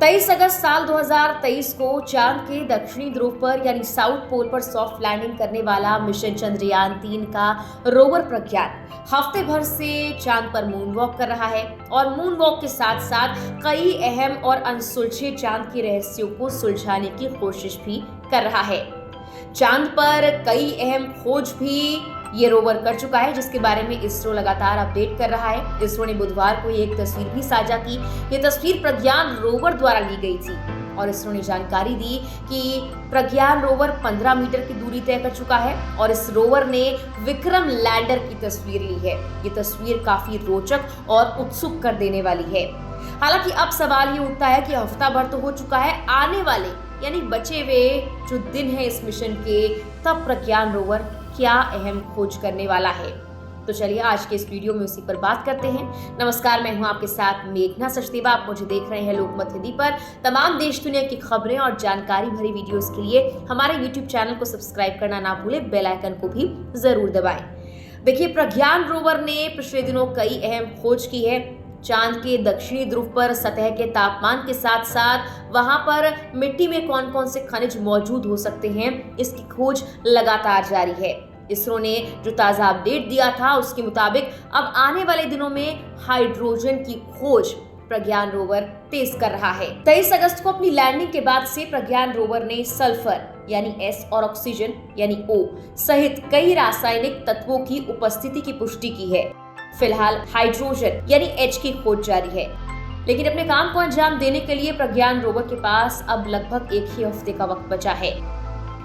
23 अगस्त साल 2023 को चांद के दक्षिणी ध्रुव पर यानी साउथ पोल पर सॉफ्ट लैंडिंग करने वाला मिशन चंद्रयान 3 का रोवर प्रज्ञान हफ्ते भर से चांद पर मून वॉक कर रहा है और मून वॉक के साथ साथ कई अहम और अनसुलझे चांद के रहस्यों को सुलझाने की कोशिश भी कर रहा है। चांद पर कई अहम खोज भी ये रोवर कर चुका है, जिसके बारे में इसरो लगातार अपडेट कर रहा है। इसरो ने बुधवार को एक तस्वीर भी साझा की। ये तस्वीर प्रज्ञान रोवर द्वारा ली गई थी और इसरो ने जानकारी दी कि प्रज्ञान रोवर 15 मीटर की दूरी तय कर चुका है और इस रोवर ने विक्रम लैंडर की तस्वीर ली है। ये तस्वीर काफी रोचक और उत्सुक कर देने वाली है। हालांकि अब सवाल ये उठता है कि हफ्ता भर तो हो चुका है, आने वाले यानी बचे हुए जो दिन है इस मिशन के, तब प्रज्ञान रोवर क्या अहम खोज करने वाला है। तो चलिए आज के इस वीडियो में उसी पर बात करते हैं। नमस्कार, मैं हूं आपके साथ मेघना सचदेवा। आप मुझे देख रहे हैं लोकमत हिंदी पर। तमाम देश दुनिया की खबरें और जानकारी भरी वीडियोस के लिए हमारे YouTube चैनल को सब्सक्राइब करना ना भूलें, बेल आइकन को भी जरूर दबाएं। देखिए, प्रज्ञान रोवर ने पिछले दिनों कई अहम खोज की है। चांद के दक्षिणी ध्रुव पर सतह के तापमान के साथ साथ वहां पर मिट्टी में कौन कौन से खनिज मौजूद हो सकते हैं, इसकी खोज लगातार जारी है। इसरो ने जो ताजा अपडेट दिया था उसके मुताबिक अब आने वाले दिनों में हाइड्रोजन की खोज प्रज्ञान रोवर तेज कर रहा है। 23 अगस्त को अपनी लैंडिंग के बाद से प्रज्ञान रोवर ने सल्फर यानी S और ऑक्सीजन यानी O सहित कई रासायनिक तत्वों की उपस्थिति की पुष्टि की है। फिलहाल हाइड्रोजन यानी H की खोज जारी है, लेकिन अपने काम को अंजाम देने के लिए प्रज्ञान रोवर के पास अब लगभग एक ही हफ्ते का वक्त बचा है।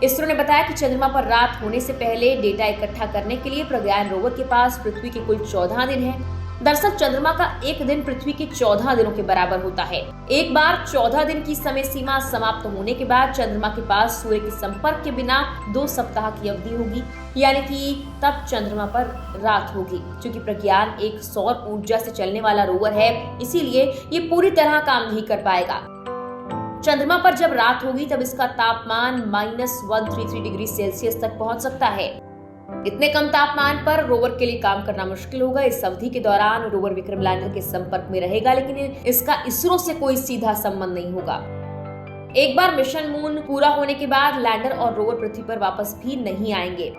इसरो ने बताया कि चंद्रमा पर रात होने से पहले डेटा इकट्ठा करने के लिए प्रज्ञान रोवर के पास पृथ्वी के कुल 14 दिन हैं। दरअसल चंद्रमा का एक दिन पृथ्वी के 14 दिनों के बराबर होता है। एक बार 14 दिन की समय सीमा समाप्त होने के बाद चंद्रमा के पास सूर्य के संपर्क के बिना 2 सप्ताह की अवधि होगी, यानी कि तब चंद्रमा पर रात होगी। क्योंकि प्रज्ञान एक सौर ऊर्जा से चलने वाला रोवर है, इसीलिए ये पूरी तरह काम नहीं कर पाएगा। चंद्रमा पर जब रात होगी तब इसका तापमान -133 डिग्री सेल्सियस तक पहुंच सकता है। इतने कम तापमान पर रोवर के लिए काम करना मुश्किल होगा। इस अवधि के दौरान रोवर विक्रम लैंडर के संपर्क में रहेगा, लेकिन इसका इसरो से कोई सीधा संबंध नहीं होगा। एक बार मिशन मून पूरा होने के बाद लैंडर और रोवर पृथ्वी पर वापस भी नहीं आएंगे।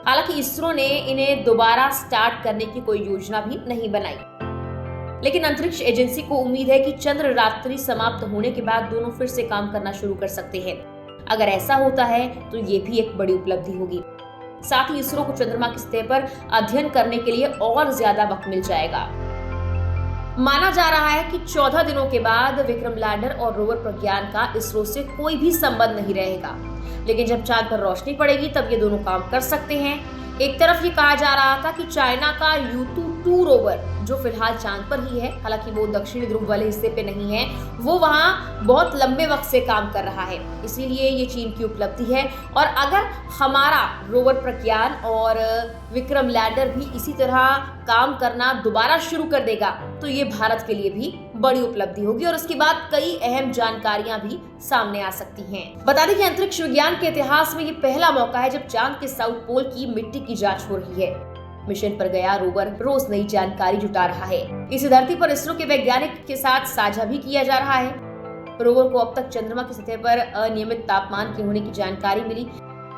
हालांकि इसरो ने इन्हें दोबारा स्टार्ट करने की कोई योजना भी नहीं बनाई, लेकिन अंतरिक्ष एजेंसी को उम्मीद है कि चंद्र रात्रि समाप्त होने के बाद दोनों फिर से काम करना शुरू कर सकते हैं। अगर ऐसा होता है तो ये भी एक बड़ी उपलब्धि होगी। साथ ही इसरो को चंद्रमा की सतह पर अध्ययन करने के लिए और ज्यादा वक्त मिल जाएगा। माना जा रहा है कि 14 दिनों के बाद विक्रम लैंडर और रोवर प्रज्ञान का इसरो से कोई भी संबंध नहीं रहेगा, लेकिन जब चांद पर रोशनी पड़ेगी तब ये दोनों काम कर सकते हैं। एक तरफ ये कहा जा रहा था कि चाइना का Yutu-2 रोवर, जो फिलहाल चांद पर ही है, हालांकि वो दक्षिणी ध्रुव वाले हिस्से पे नहीं है, वो वहां बहुत लंबे वक्त से काम कर रहा है, इसीलिए ये चीन की उपलब्धि है। और अगर हमारा रोवर प्रज्ञान और विक्रम लैंडर भी इसी तरह काम करना दोबारा शुरू कर देगा तो ये भारत के लिए भी बड़ी उपलब्धि होगी और उसके बाद कई अहम जानकारियां भी सामने आ सकती हैं। बता दें कि अंतरिक्ष विज्ञान के इतिहास में ये पहला मौका है जब चांद के साउथ पोल की मिट्टी की जांच हो रही है। मिशन पर गया रोवर रोज नई जानकारी जुटा रहा है। इस धरती पर इसरो के वैज्ञानिक के साथ साझा भी किया जा रहा है। रोवर को अब तक चंद्रमा की सतह पर अनियमित तापमान के होने की जानकारी मिली।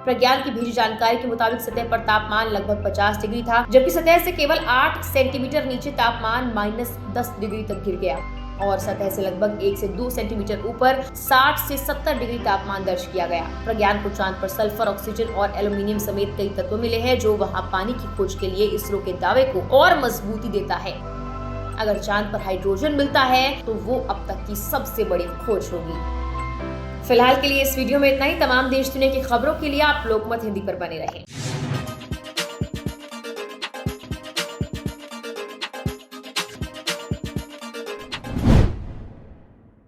प्रज्ञान की भेजी जानकारी के मुताबिक सतह पर तापमान लगभग 50 डिग्री था, जबकि सतह से केवल 8 सेंटीमीटर नीचे तापमान -10 डिग्री तक गिर गया और सतह से लगभग 1 से 2 सेंटीमीटर ऊपर 60 से 70 डिग्री तापमान दर्ज किया गया। प्रज्ञान को चांद पर सल्फर, ऑक्सीजन और एल्यूमिनियम समेत कई तत्व मिले हैं, जो वहां पानी की खोज के लिए इसरो के दावे को और मजबूती देता है। अगर चांद पर हाइड्रोजन मिलता है तो वो अब तक की सबसे बड़ी खोज होगी। फिलहाल के लिए इस वीडियो में इतना ही। तमाम देश दुनिया की खबरों के लिए आप लोकमत हिंदी पर बने रहें।